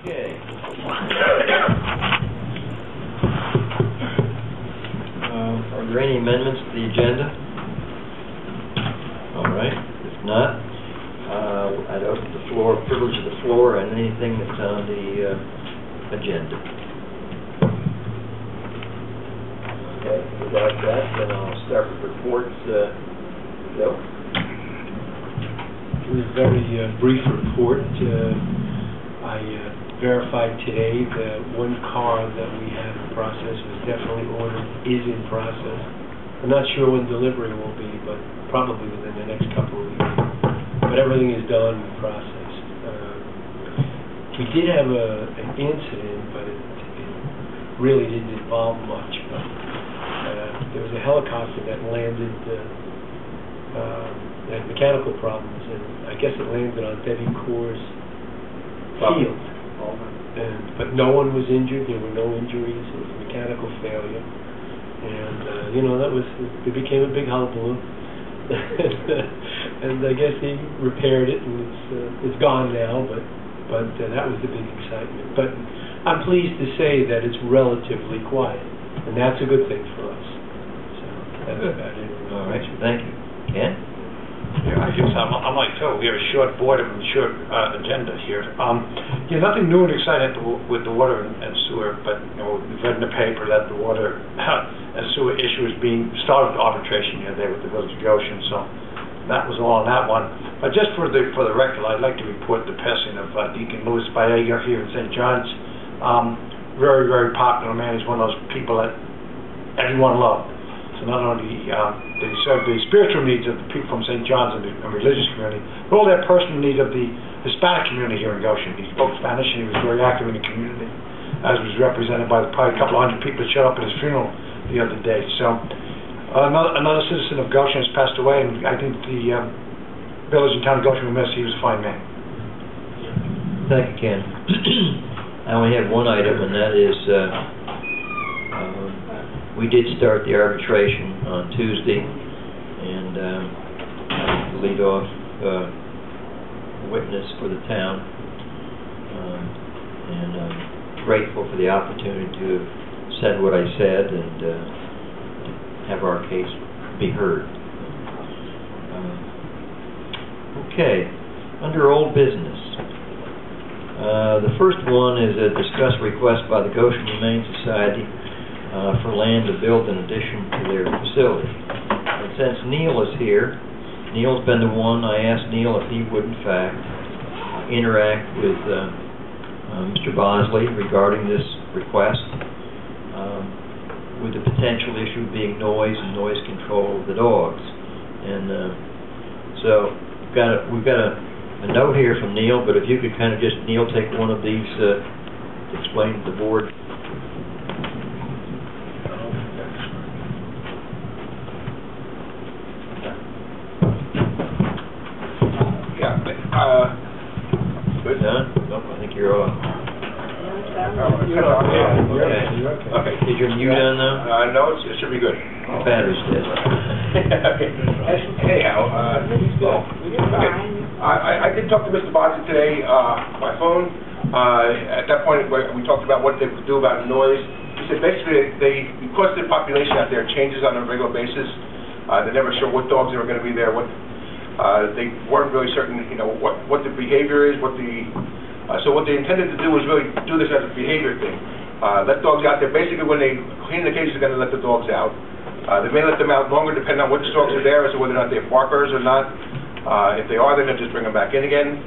Okay. Are there any amendments to the agenda? All right. If not, I'd open the floor, privilege of the floor, and anything that's on the agenda. Okay. Without that, then I'll start with reports. Bill? A very brief report. I verified today that one car that we had in process was definitely ordered, is in process. I'm not sure when delivery will be, but probably within the next couple of weeks. But everything is done in process. We did have an incident, but it really didn't involve much. But there was a helicopter that landed, had mechanical problems, and I guess it landed on Debbie Core's field. But no one was injured. There were no injuries. It was a mechanical failure, and it became a big hullabaloo. And I guess he repaired it, and it's gone now. But that was the big excitement. But I'm pleased to say that it's relatively quiet, and that's a good thing for us. So that's about it. All right. Thank you. Ken? Yeah, I guess I'm like Phil. We have a short board and short agenda here. Nothing new and exciting with the water and sewer, but we've read in the paper that the water and sewer issue is being started arbitration there with the village of Goshen. So that was all on that one. But just for the record, I'd like to report the passing of Deacon Louis Baega here in St. John's. Very, very popular man. He's one of those people that everyone loved. So not only did he serve the spiritual needs of the people from St. John's and the religious community, but all their personal needs of the Hispanic community here in Goshen. He spoke Spanish and he was very active in the community, as was represented by probably a couple of hundred people that showed up at his funeral the other day. So another citizen of Goshen has passed away, and I think the village and town of Goshen will miss. He was a fine man. Thank you, Ken. I only have one item, and that is we did start the arbitration on Tuesday, and the lead-off witness for the town, and I'm grateful for the opportunity to have said what I said and have our case be heard. Okay, under old business. The first one is a discuss request by the Goshen Humane Society for land to build an addition to their facility. And since Neil is here, Neil's been the one. I asked Neil if he would, in fact, interact with Mr. Bosley regarding this request, with the potential issue being noise and noise control of the dogs. And so we've got a note here from Neil, but if you could kind of just, Neil, take one of these to explain to the board. Good, huh? Nope, I think you're off. You're okay. Okay. Is your mute on now? No, it should be good. Battery's dead. Okay. Anyhow, I did talk to Mr. Bosley today by phone. At that point, we talked about what they could do about noise. He said basically because the population out there changes on a regular basis, they're never sure what dogs are going to be there, they weren't really certain, what the behavior is, what the So what they intended to do was really do this as a behavior thing. Let dogs out there. Basically, when they clean the cages, they're going to let the dogs out. They may let them out longer depending on which dogs are there as to whether or not they're barkers or not. If they are, they're going to just bring them back in again.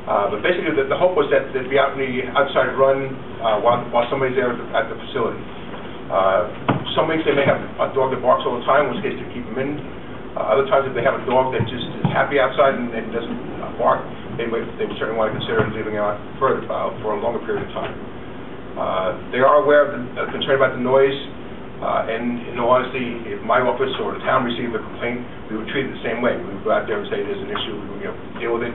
But basically, the hope was that they'd be out in the outside run while somebody's there at the facility. Some weeks they may have a dog that barks all the time, in which case they keep them in. Other times, if they have a dog that just is happy outside and doesn't bark, they would certainly want to consider leaving out further for a longer period of time. They are aware of the concern about the noise, and in all honesty, if my office or the town received a complaint, we would treat it the same way. We would go out there and say there's an issue, we would deal with it,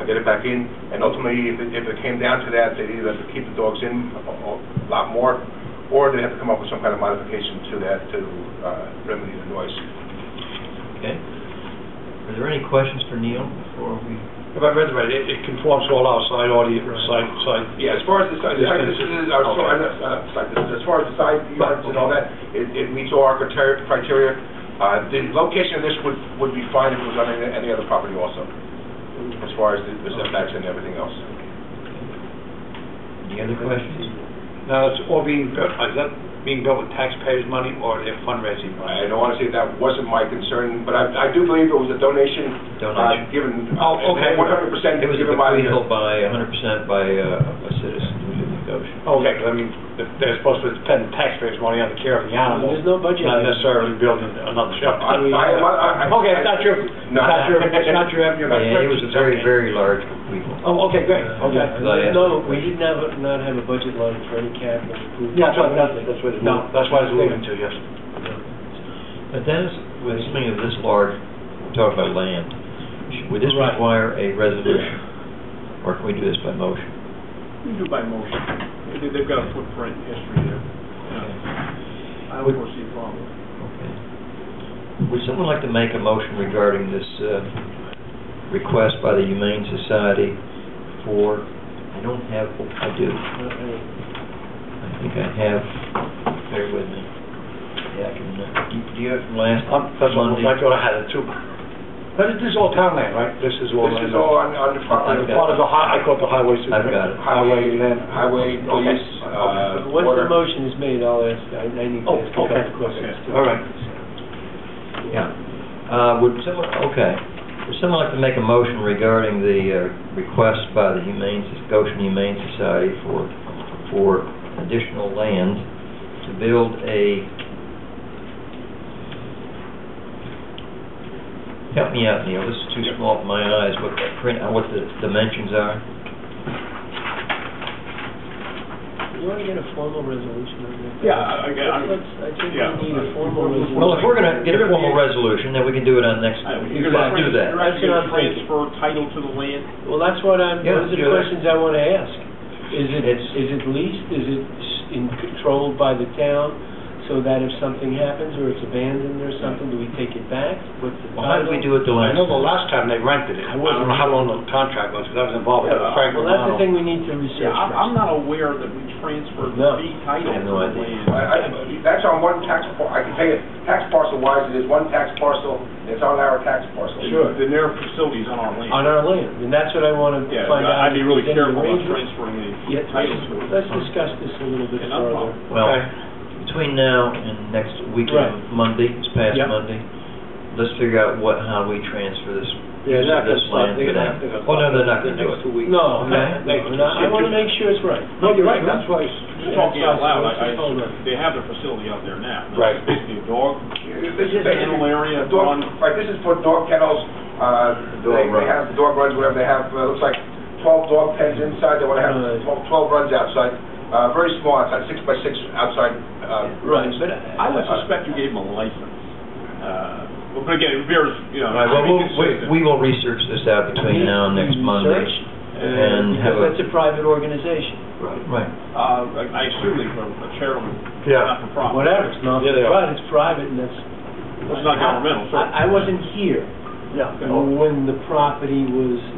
get it back in, and ultimately, if it came down to that, they'd either have to keep the dogs in a lot more, or they'd have to come up with some kind of modification to that to remedy the noise. Okay. Are there any questions for Neil before we... If I read it right, it conforms to all our side audio, side. Yeah, as far as the side, as far as the side yards and all that, it meets all our criteria. The location of this would be fine if it was on any other property also, as far as the setbacks and everything else. Any other questions? Now, it's all being built, is that being built with taxpayers' money or their fundraising money? I don't want to say that wasn't my concern, but I do believe it was a donation. Given 100%. It was given by 100% by a citizen who lived in Goshen. Okay, because I mean, they're supposed to spend taxpayers' money on the care of the animals. There's no budget. Not necessarily building another shelter. Okay, it's not your, it's not your revenue. Yeah, it was a very, very large people. Oh, okay, great, okay. No, we did not have a budget line for any capital improvement. Yeah, that's what it is. No, that's what I was alluding to, yes. But Dennis, with something of this large, we're talking about land, would this require a resolution, or can we do this by motion? We do by motion. They've got a footprint history there. I don't foresee a problem. Okay. Would someone like to make a motion regarding this request by the Humane Society for, I do. I think I have, bear with me. Yeah, do you have from last Monday? I thought I had it too. But this is all town land, right? This is all on the property. Part of the I call it the highway system. I've got it. Highway, police, Once the motion is made, I'll ask, I need to ask a couple of questions. All right. Yeah. Would someone like to make a motion regarding the request by the Goshen Humane Society for additional land to build a... Help me out, Neil. This is too small for my eyes. What the dimensions are? You want to get a formal resolution on that? Yeah, I think we need a formal resolution. Well, if we're going to get a formal resolution, then we can do it on next. We can do that. You're actually going to transfer title to the land? Well, that's what those are the questions I want to ask. Is it leased? Is it controlled by the town? So that if something happens or it's abandoned or something, do we take it back? What's the title? How did we do it the last I time? know the last time they rented it. I don't know how long the contract was, because I was involved with Frank. Well, that's the thing we need to research. Yeah, I'm not aware that we transferred the title to the land. That's on one tax parcel. I can tell you, tax parcel-wise, it is one tax parcel. It's on our tax parcel. Sure. Then their facilities on our land. On our land, and that's what I want to find out. I'd be really careful about transferring the title to it. Let's discuss this a little bit further. Well, between now and next weekend, Monday, it's past Monday, let's figure out how we transfer this land to them. Oh, no, they're not going to do it. No, I want to make sure it's right. No, you're right. That's why talking out loud. They have their facility out there now. Right. It's basically a dog kennel area. Right. This is for dog kennels. They have dog runs, whatever they have. Looks like 12 dog pens inside. They want to have 12 runs outside. Very small outside, 6 by 6 outside. Right, but I would suspect you gave them a license. But again, it bears, we will research this out between now and next Monday. And that's a private organization. Right. I assume they're a charitable, not for profit. Whatever, it's not it's private, and it's not governmental. I wasn't here. When the property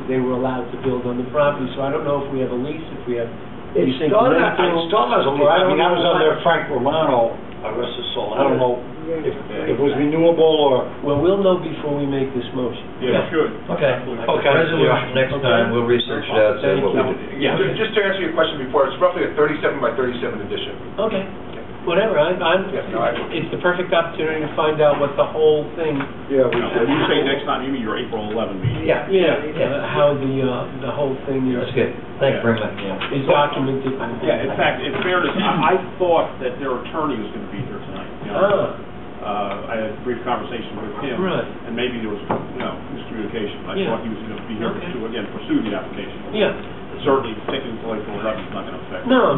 they were allowed to build on the property, so I don't know if we have a lease, if we have... It started as a lease. I mean, I was under Frank Romano, I rest his soul. I don't know If it was renewable or... Well, we'll know before we make this motion. Yeah, we should. Okay. Okay. Resolution next time, we'll research it out, see what we do. Yeah. Just to answer your question before, it's roughly a 37 by 37 edition. Okay. Whatever, it's the perfect opportunity to find out what the whole thing... Yeah, when you say next time, you mean your April 11 meeting? Yeah, how the whole thing is... That's good. Thank you very much. Is documented. Yeah, in fact, in fairness, I thought that their attorney was going to be here tonight. You know? I had a brief conversation with him, and maybe there was, miscommunication. I thought he was going to be here to, again, pursue the application. Yeah. Certainly, taking until April 11 is not going to affect it. No.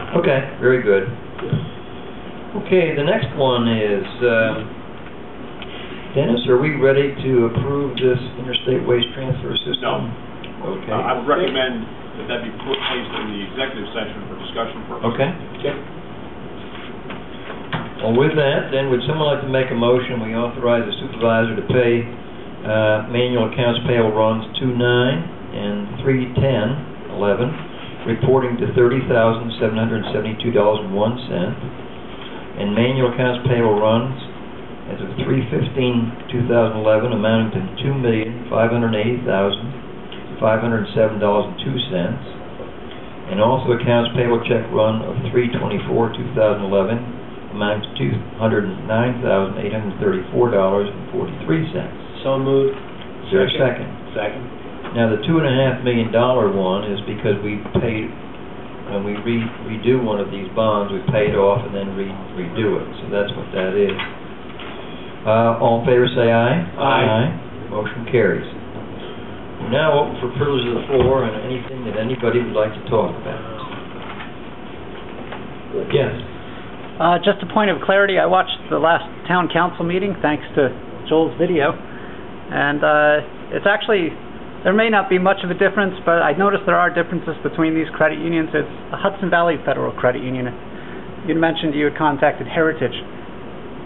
Okay, very good. Okay, the next one is, Dennis, are we ready to approve this interstate waste transfer system? No. Okay. I would recommend that be placed in the executive session for discussion purposes. Okay. Well, with that, then, would someone like to make a motion, we authorize the supervisor to pay manual accounts payable runs 2-9 and 3-10-11, reporting to $30,772.01, and manual accounts payable runs as of 3/15/2011 amounting to $2,580,507.02, and also accounts payable check run of 3/24/2011 amounting to $209,834.43. So moved. Is there a second? Second. Now, the $2.5 million one is because we paid, when we redo one of these bonds, we pay it off and then redo it. So that's what that is. All in favor say aye. Aye. Motion carries. We're now open for privilege of the floor and anything that anybody would like to talk about. Yes. Just a point of clarity, I watched the last town council meeting thanks to Joel's video, and it's actually... There may not be much of a difference, but I noticed there are differences between these credit unions. It's the Hudson Valley Federal Credit Union. You mentioned you had contacted Heritage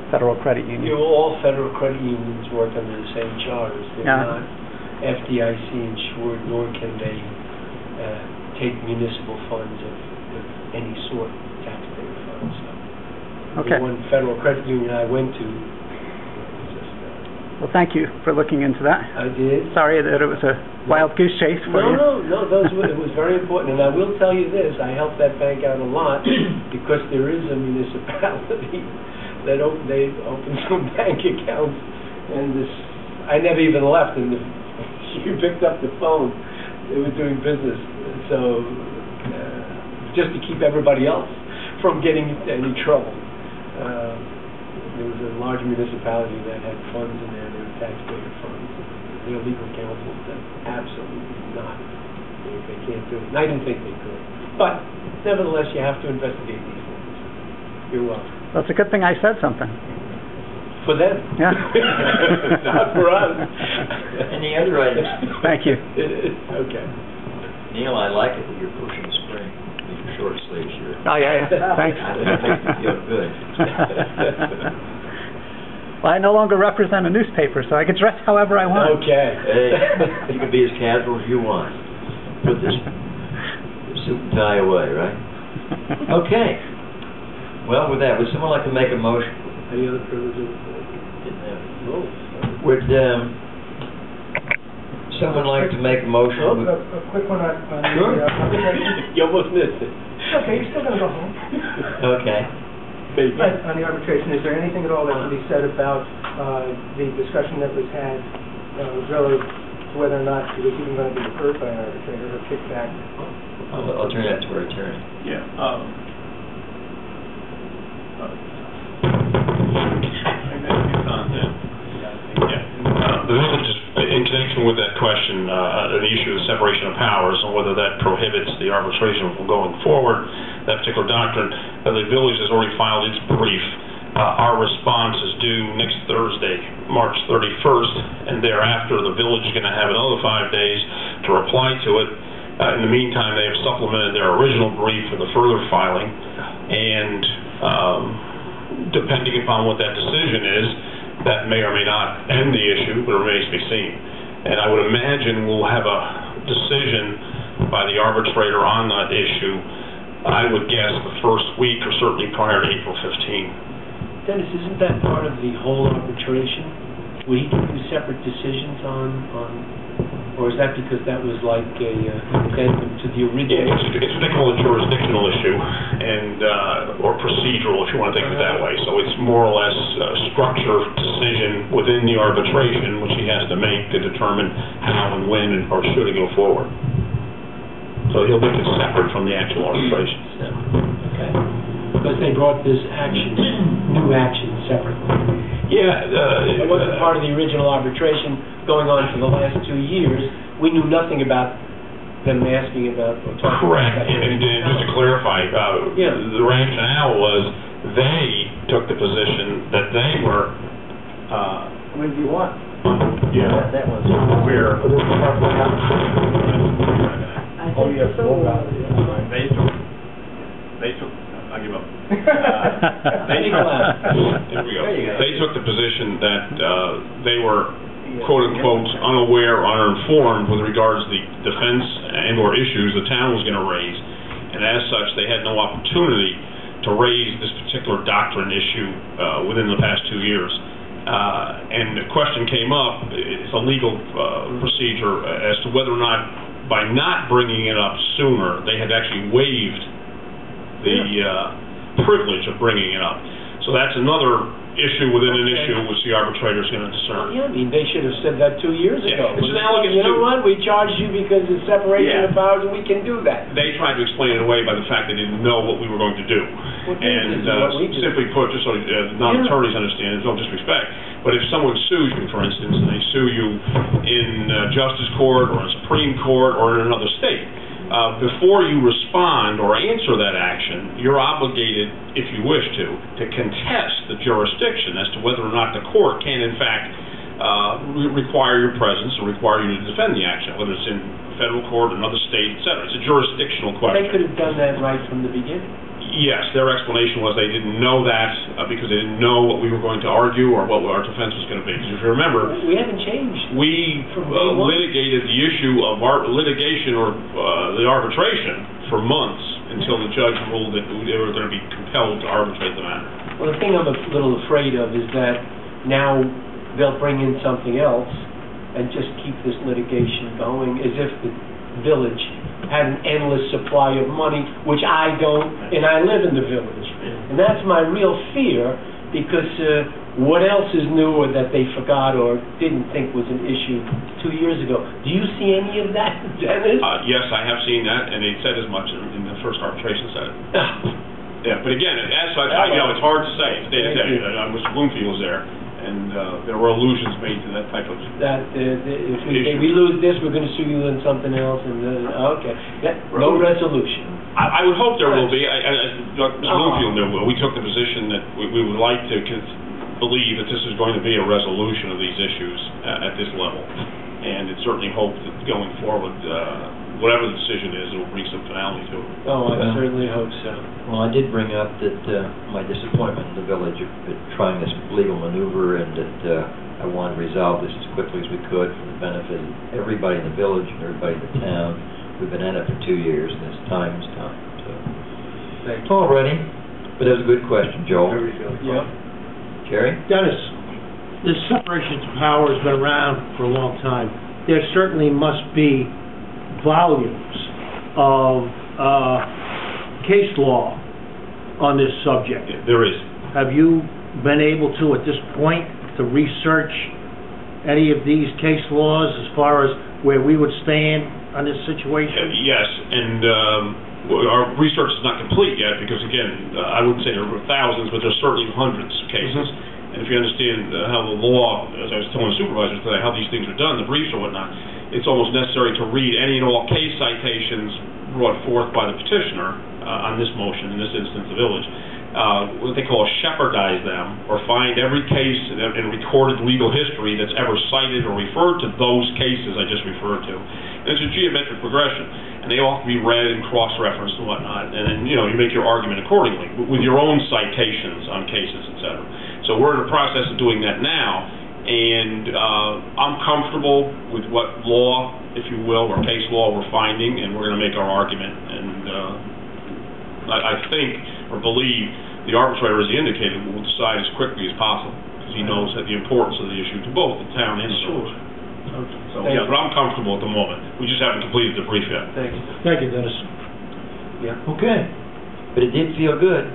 Federal Credit Union. All federal credit unions work under the same charters. They're not FDIC insured, nor can they take municipal funds of any sort, taxpayer funds. So the one federal credit union I went to, well, thank you for looking into that. I did. Sorry that it was a wild goose chase for you. No, it was very important. And I will tell you this, I helped that bank out a lot because there is a municipality that they opened some bank accounts, and I never even left, and she picked up the phone. They were doing business. So just to keep everybody else from getting into any trouble. There was a large municipality that had funds in there, they were taxpayer funds. Their legal counsel said, absolutely not. They can't do it. And I didn't think they could. But, nevertheless, you have to investigate these things. You're welcome. Well, it's a good thing I said something. For them. Yeah. Not for us. Any other items? Thank you. Okay. Neil, I like it that you're pushing the spring. Short sleeve shirt. Oh, yeah. Thanks. That makes me feel good. Well, I no longer represent a newspaper, so I can dress however I want. Okay. Hey, you can be as casual as you want. Put this suit and tie away, right? Okay. Well, with that, would someone like to make a motion? Any other privileges? No. Would someone like to make a motion? A quick one on Sure. the arbitration. You almost missed it. Okay, you're still going to go home. Okay. Maybe. But on the arbitration, is there anything at all that can be said about the discussion that was had relative to whether or not it was even going to be referred by an arbitrator or kicked back? I'll turn that to our attorney. Yeah. The village is in connection with that question, the issue of separation of powers and whether that prohibits the arbitration from going forward, that particular doctrine. The village has already filed its brief. Our response is due next Thursday, March 31st, and thereafter the village is going to have another 5 days to reply to it. In the meantime, they have supplemented their original brief for the further filing, and depending upon what that decision is, that may or may not end the issue, but it remains to be seen. And I would imagine we'll have a decision by the arbitrator on that issue, I would guess, the first week or certainly prior to April 15. Dennis, isn't that part of the whole arbitration? Would he give you separate decisions on, or is that because that was like a addendum to the original? It's what they call a jurisdictional issue, and or procedural, if you want to think of it that way. So it's more or less a structure decision within the arbitration, which he has to make to determine how and when or should it go forward. So he'll make it separate from the actual arbitration. Okay. Because they brought this action, new action, separately. Yeah. It wasn't part of the original arbitration going on for the last 2 years. We knew nothing about them asking about or talking Correct. about that. And just to clarify, the rationale was they took the position that they were... When do you want? Yeah. That was. Where... Oh, yes. They took, I give up. Here we go. They took the position that they were, quote-unquote, unaware or uninformed with regards to the defense and or issues the town was going to raise. And as such, they had no opportunity to raise this particular doctrine issue within the past 2 years. And the question came up, it's a legal procedure as to whether or not, by not bringing it up sooner, they had actually waived the privilege of bringing it up. So that's another issue within an issue which the arbitrator is going to discern. Yeah, I mean, they should have said that 2 years ago. It's analogous you know to... what? We charged you because of separation of powers, and we can do that. They tried to explain it away by the fact they didn't know what we were going to do. Well, and simply put, just so non-attorneys understand, there's no disrespect, but if someone sues you, for instance, and they sue you in justice court or in Supreme Court or in another state, before you respond or answer that action, you're obligated, if you wish to contest the jurisdiction as to whether or not the court can, in fact, require your presence or require you to defend the action, whether it's in federal court, another state, etc. It's a jurisdictional question. They could have done that right from the beginning. Yes, their explanation was they didn't know that because they didn't know what we were going to argue or what our defense was going to be. Because if you remember, we haven't changed. We litigated the issue of litigation or the arbitration for months until the judge ruled that they were going to be compelled to arbitrate the matter. Well, the thing I'm a little afraid of is that now they'll bring in something else and just keep this litigation going as if the village had an endless supply of money, which I don't, and I live in the village. And that's my real fear, because what else is new or that they forgot or didn't think was an issue 2 years ago? Do you see any of that, Dennis? Yes, I have seen that, and they said as much in the first arbitration setting. Yeah, but again, as such, it's hard to say. It's day to day. Mr. Bloomfield was there. And there were allusions made to that type of if we lose this, we're going to sue you on something else. And okay, no resolution. I would hope there will be. Mr. Bloomfield knew. We took the position that we would like to believe that this is going to be a resolution of these issues at this level. And it's certainly hoped that going forward, whatever the decision is, it will bring some finality to it. Oh, I certainly hope so. Well, I did bring up that my disappointment in the village at trying this legal maneuver, and that I wanted to resolve this as quickly as we could for the benefit of everybody in the village and everybody in the town. We've been at it for 2 years, and it's time. So. All righty. But that was a good question, Joel. Yeah. Jerry? Dennis, this separation of power has been around for a long time. There certainly must be volumes of case law on this subject. There is. Have you been able to, at this point, to research any of these case laws as far as where we would stand on this situation? Yes, and our research is not complete yet because, again, I wouldn't say there were thousands, but there's certainly hundreds of cases. And if you understand how the law, as I was telling the supervisors today, how these things are done, the briefs or whatnot, it's almost necessary to read any and all case citations brought forth by the petitioner on this motion, in this instance the village, what they call shepherdize them, or find every case in recorded legal history that's ever cited or referred to those cases I just referred to. And it's a geometric progression, and they all have to be read and cross-referenced and whatnot, and then, you make your argument accordingly with your own citations on cases, etc. So we're in the process of doing that now, and I'm comfortable with what law, if you will, or case law we're finding, and we're going to make our argument. And I think or believe the arbitrator, as he indicated, will decide as quickly as possible, because he knows that the importance of the issue to both the town and the village. So, yeah, but I'm comfortable at the moment. We just haven't completed the brief yet. Thanks. Thank you, Dennis. Yeah. Okay. But it did feel good.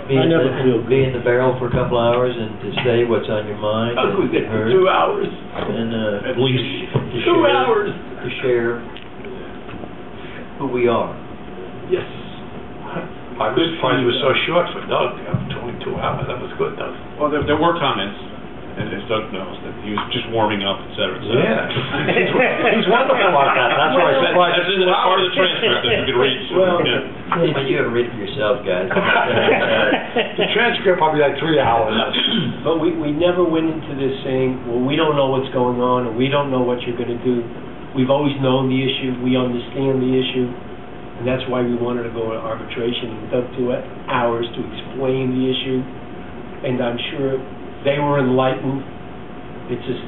I never feel good. Be in the barrel for a couple hours and to say what's on your mind. I was there for 2 hours. And At least. to 2 hours. To share who we are. Yes. I was surprised it was so short for Doug, 22 hours. That was good, Doug. Well, there were comments, and as Doug knows, that he was just warming up, et cetera, et cetera. Yeah. He's wonderful like that. That's why I said. That's in part of the transcript that you can read. So, Well, yeah. But you haven't read it for yourself, guys. The transcript probably like 3 hours. But we never went into this saying, well, we don't know what's going on, or we don't know what you're going to do. We've always known the issue, we understand the issue, and that's why we wanted to go to arbitration. It took 2 hours to explain the issue, and I'm sure they were enlightened. It's just,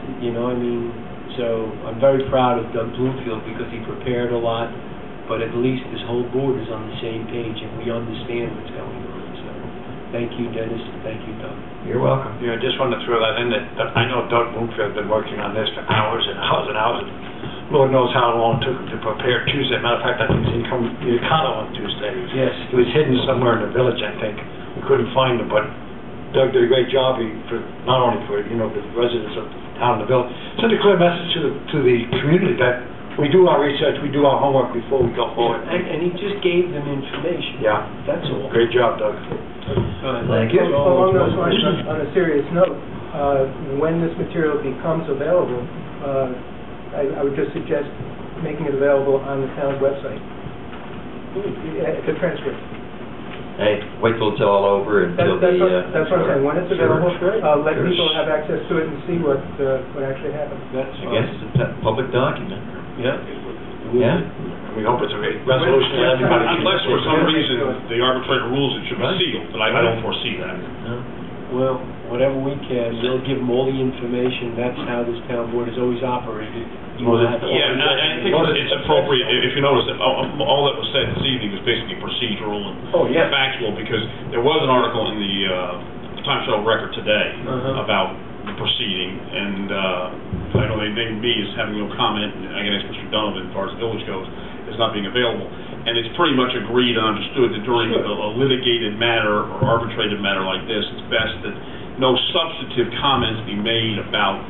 so I'm very proud of Doug Bloomfield because he prepared a lot, but at least this whole board is on the same page and we understand what's going on. So thank you, Dennis, and thank you, Doug. You're welcome. Yeah, I just wanted to throw that in, that I know Doug Bloomfield has been working on this for hours and hours and hours. Lord knows how long it took him to prepare Tuesday. Matter of fact, I think he come to Econo on Tuesday. Yes. He was hidden somewhere in the village, I think. We couldn't find him, but Doug did a great job not only for the residents of the town and the village. Send a clear message to the community that we do our research, we do our homework before we go forward. And he just gave them information. Yeah. That's all. Great job, Doug. Thank you. Along those lines, on a serious note, when this material becomes available, I would just suggest making it available on the town's website. The transcript. Hey, wait till it's all over until That's what I'm saying. When it's available, let There's- people have access to it and see what actually happened. That's I guess it's a public document. Yeah. Yeah? We hope it's a resolution that everybody can... Unless for some reason the arbitrator rules it should be sealed, but I don't foresee that. No? Well, whatever we can, we'll give them all the information. That's how this town board has always operated. You will have all Yeah, the and I think it's appropriate, if you notice, that all that was said this evening was basically procedural and factual, because there was an article in the Time Shuttle Record today about the proceeding, and I know they named me as having no comment, and I guess Mr. Donovan, as far as the village goes, is not being available. And it's pretty much agreed and understood that during a litigated matter or arbitrated matter like this, it's best that no substantive comments be made about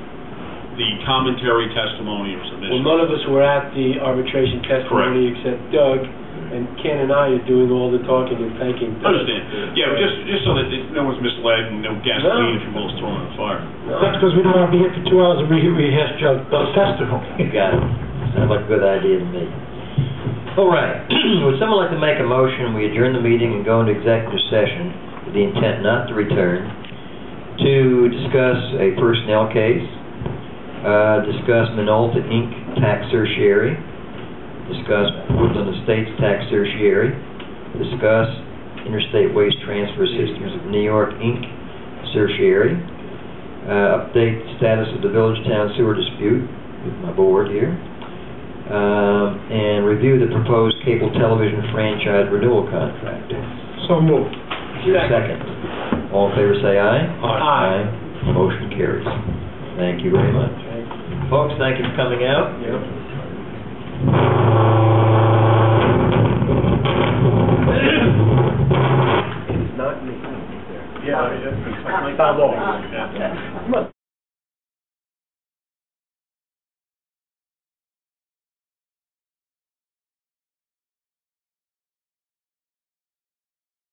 the commentary, testimony, or submission. Well, none of us were at the arbitration testimony except Doug, and Ken and I are doing all the talking and thanking Doug. Understand. Yeah, just so that no one's misled and no gasoline, if you will, is thrown on the fire. That's because we don't want to be here for 2 hours and rehash Doug's testimony. You got it. Sounds like a good idea to me. All right. Would someone like to make a motion, we adjourn the meeting and go into executive session with the intent not to return, to discuss a personnel case, discuss Minolta Inc. tax certiorari, discuss Woodland Estates tax certiorari, discuss Interstate Waste Transfer Systems of New York Inc. certiorari, update the status of the village-town sewer dispute with my board here, and review the proposed cable television franchise renewal contract. So moved. Second. All in favor say aye. Aye. Motion carries. Thank you very much. Folks, thank you for coming out. It's not me. Yeah, it's like